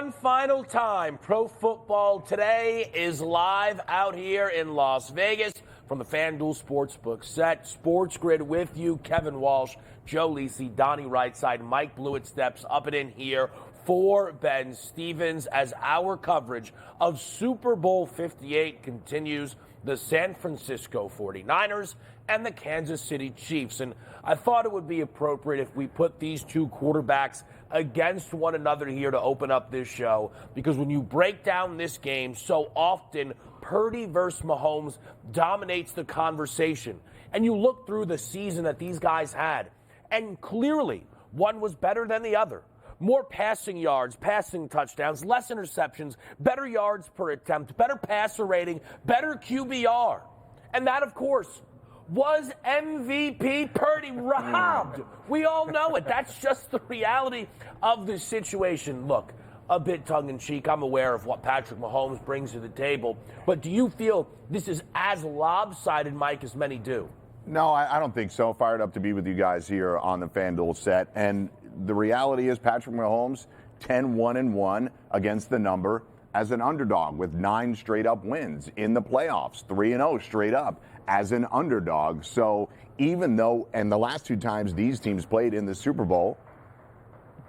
one final time, Pro Football Today is live out here in Las Vegas from the FanDuel Sportsbook set. SportsGrid with you, Kevin Walsh, Joe Lisi, Donnie Rightside, Mike Blewitt steps up and in here for Ben Stevens as our coverage of Super Bowl 58 continues. The San Francisco 49ers and the Kansas City Chiefs. And I thought it would be appropriate if we put these two quarterbacks against one another here to open up this show, because when you break down this game, so often Purdy versus Mahomes dominates the conversation. And you look through the season that these guys had, and clearly one was better than the other. More passing yards, passing touchdowns, less interceptions, better yards per attempt, better passer rating, better QBR. And that, of course, was MVP Purdy robbed. We all know it. That's just the reality of the situation. Look, a bit tongue-in-cheek, I'm aware of what Patrick Mahomes brings to the table. But do you feel this is as lopsided, Mike, as many do? No, I don't think so. Fired up to be with you guys here on the FanDuel set. And the reality is Patrick Mahomes, 10-1-1 against the number as an underdog with 9 straight-up wins in the playoffs, 3-0 straight up as an underdog. So even though, and the last 2 times these teams played in the Super Bowl,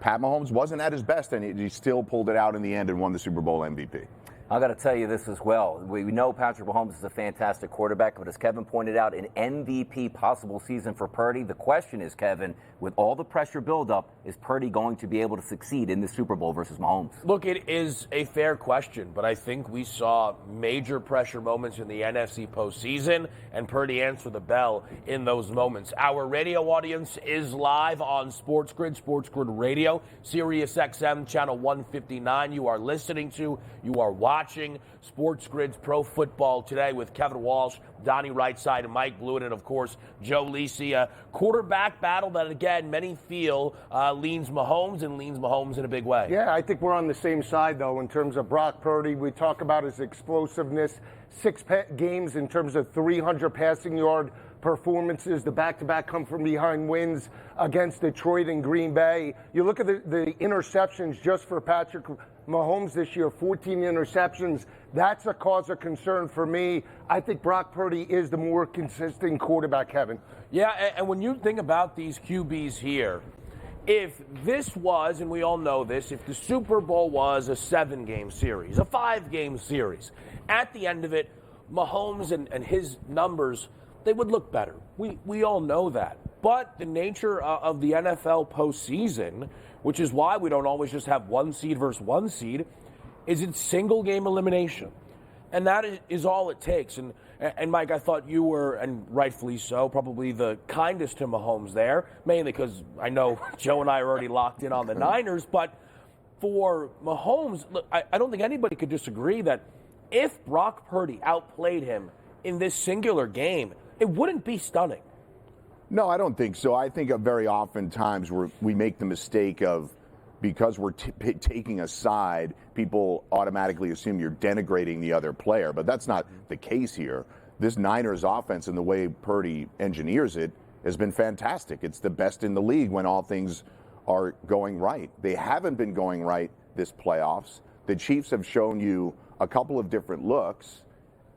Pat Mahomes wasn't at his best, and he still pulled it out in the end and won the Super Bowl MVP. I got to tell you this as well. We know Patrick Mahomes is a fantastic quarterback, but as Kevin pointed out, an MVP possible season for Purdy. The question is, Kevin, with all the pressure buildup, is Purdy going to be able to succeed in the Super Bowl versus Mahomes? Look, it is a fair question, but I think we saw major pressure moments in the NFC postseason, and Purdy answered the bell in those moments. Our radio audience is live on SportsGrid, SportsGrid Radio, Sirius XM, channel 159. You are listening to, you are watching SportsGrid's Pro Football Today with Kevin Walsh, Donnie Rightside, and Mike Blewitt, and, of course, Joe Lisi. A quarterback battle that, again, many feel leans Mahomes in a big way. Yeah, I think we're on the same side, though, in terms of Brock Purdy. We talk about his explosiveness, 6 games in terms of 300 passing yard performances. The back-to-back come from behind wins against Detroit and Green Bay. You look at the interceptions just for Patrick Mahomes this year, 14 interceptions. That's a cause of concern for me. I think Brock Purdy is the more consistent quarterback, Kevin. Yeah, and when you think about these QBs here, if this was, and we all know this, if the Super Bowl was a 7-game series, a 5-game series, at the end of it, Mahomes and his numbers, they would look better. We all know that. But the nature of the NFL postseason, which is why we don't always just have 1 seed versus 1 seed, is it's single game elimination. And that is all it takes. And Mike, I thought you were, and rightfully so, probably the kindest to Mahomes there, mainly because I know Joe and I are already locked in on the Niners. But for Mahomes, look, I don't think anybody could disagree that if Brock Purdy outplayed him in this singular game, it wouldn't be stunning. No, I don't think so. I think very often times we make the mistake of, because we're taking a side, people automatically assume you're denigrating the other player. But that's not the case here. This Niners offense and the way Purdy engineers it has been fantastic. It's the best in the league when all things are going right. They haven't been going right this playoffs. The Chiefs have shown you a couple of different looks,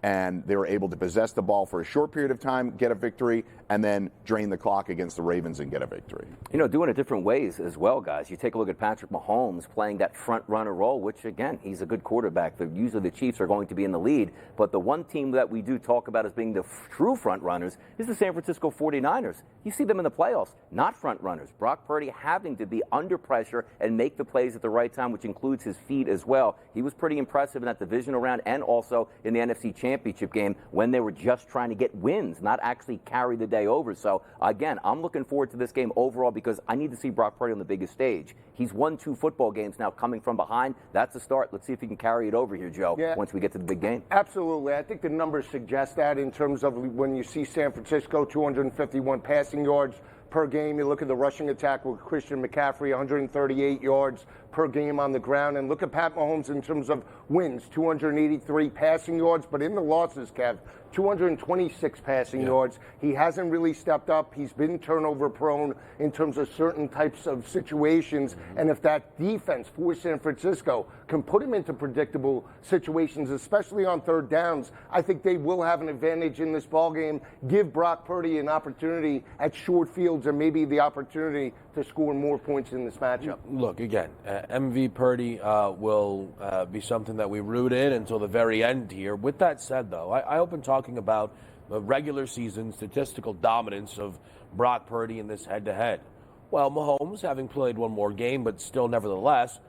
and they were able to possess the ball for a short period of time, get a victory, and then drain the clock against the Ravens and get a victory. You know, doing it different ways as well, guys. You take a look at Patrick Mahomes playing that front runner role, which, again, he's a good quarterback. Usually the Chiefs are going to be in the lead. But the one team that we do talk about as being the true front runners is the San Francisco 49ers. You see them in the playoffs, not front runners. Brock Purdy having to be under pressure and make the plays at the right time, which includes his feet as well. He was pretty impressive in that divisional round and also in the NFC Championship game when they were just trying to get wins, not actually carry the day over. So, again, I'm looking forward to this game overall because I need to see Brock Purdy on the biggest stage. He's won 2 football games now coming from behind. That's a start. Let's see if he can carry it over here, Joe, once we get to the big game. Absolutely. I think the numbers suggest that in terms of when you see San Francisco, 251 passing yards per game. You look at the rushing attack with Christian McCaffrey, 138 yards per game on the ground. And look at Pat Mahomes in terms of wins, 283 passing yards. But in the losses, Kev, 226 passing yards. He hasn't really stepped up. He's been turnover prone in terms of certain types of situations. And if that defense for San Francisco can put him into predictable situations, especially on third downs, I think they will have an advantage in this ballgame. Give Brock Purdy an opportunity at short fields and maybe the opportunity to score more points in this matchup. Look, again, MV Purdy will be something that we root in until the very end here. With that said, though, I open talking about the regular season statistical dominance of Brock Purdy in this head-to-head. Well, Mahomes, having played one more game, but still nevertheless,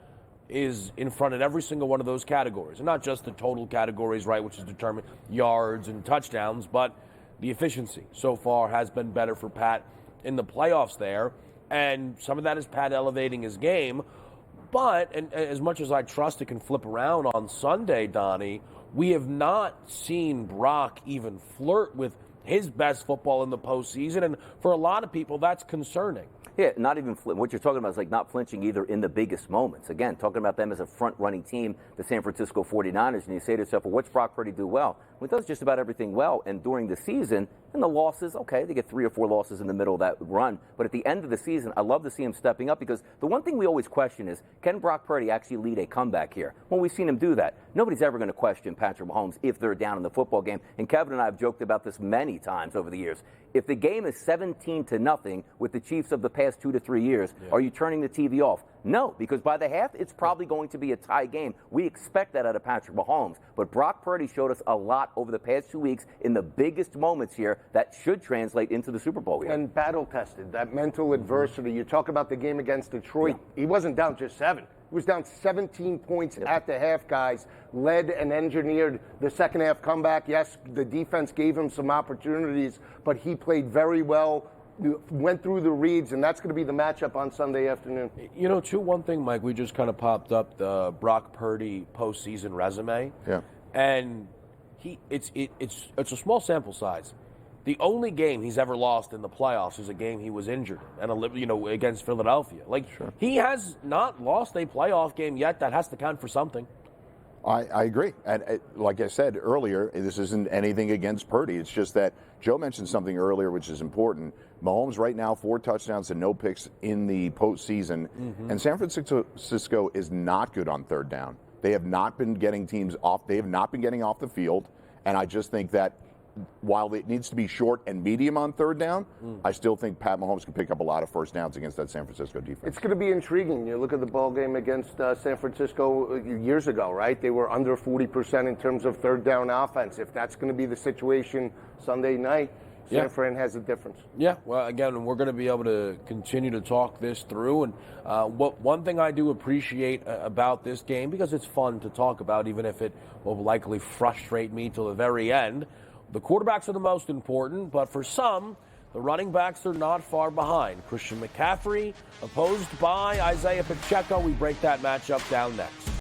is in front of every single one of those categories. And not just the total categories, right, which is determined yards and touchdowns, but the efficiency so far has been better for Pat in the playoffs there. And some of that is Pat elevating his game. But, and as much as I trust it can flip around on Sunday, Donnie, we have not seen Brock even flirt with his best football in the postseason. And for a lot of people, that's concerning. Yeah, not even what you're talking about is like not flinching either in the biggest moments. Again, talking about them as a front-running team, the San Francisco 49ers, and you say to yourself, well, what's Brock Purdy do well? Well, he does just about everything well, and during the season, and the losses, okay, they get 3 or 4 losses in the middle of that run, but at the end of the season, I love to see him stepping up because the one thing we always question is, can Brock Purdy actually lead a comeback here? Well, we've seen him do that. Nobody's ever going to question Patrick Mahomes if they're down in the football game, and Kevin and I have joked about this many times over the years. If the game is 17-0 with the Chiefs of the past 2 to 3 years, are you turning the TV off? No, because by the half, it's probably going to be a tie game. We expect that out of Patrick Mahomes. But Brock Purdy showed us a lot over the past 2 weeks in the biggest moments here that should translate into the Super Bowl here. And battle-tested, that mental adversity. You talk about the game against Detroit. He wasn't down just 7. He was down 17 points at the half, guys. Led and engineered the second half comeback. Yes, the defense gave him some opportunities, but he played very well, went through the reads, and that's going to be the matchup on Sunday afternoon. You know, one thing, Mike, we just kind of popped up the Brock Purdy postseason resume. Yeah. And it's a small sample size. The only game he's ever lost in the playoffs is a game he was injured and against Philadelphia. He has not lost a playoff game yet. That has to count for something. I agree. And like I said earlier, this isn't anything against Purdy. It's just that Joe mentioned something earlier, which is important. Mahomes right now, 4 touchdowns and no picks in the postseason. And San Francisco is not good on third down. They have not been getting teams off. They have not been getting off the field. And I just think that while it needs to be short and medium on third down, I still think Pat Mahomes can pick up a lot of first downs against that San Francisco defense. It's going to be intriguing. You look at the ball game against San Francisco years ago, right? They were under 40% in terms of third down offense. If that's going to be the situation Sunday night, San Fran has a difference. Yeah, well, again, we're going to be able to continue to talk this through. And one thing I do appreciate about this game, because it's fun to talk about, even if it will likely frustrate me till the very end, the quarterbacks are the most important, but for some, the running backs are not far behind. Christian McCaffrey opposed by Isiah Pacheco. We break that matchup down next.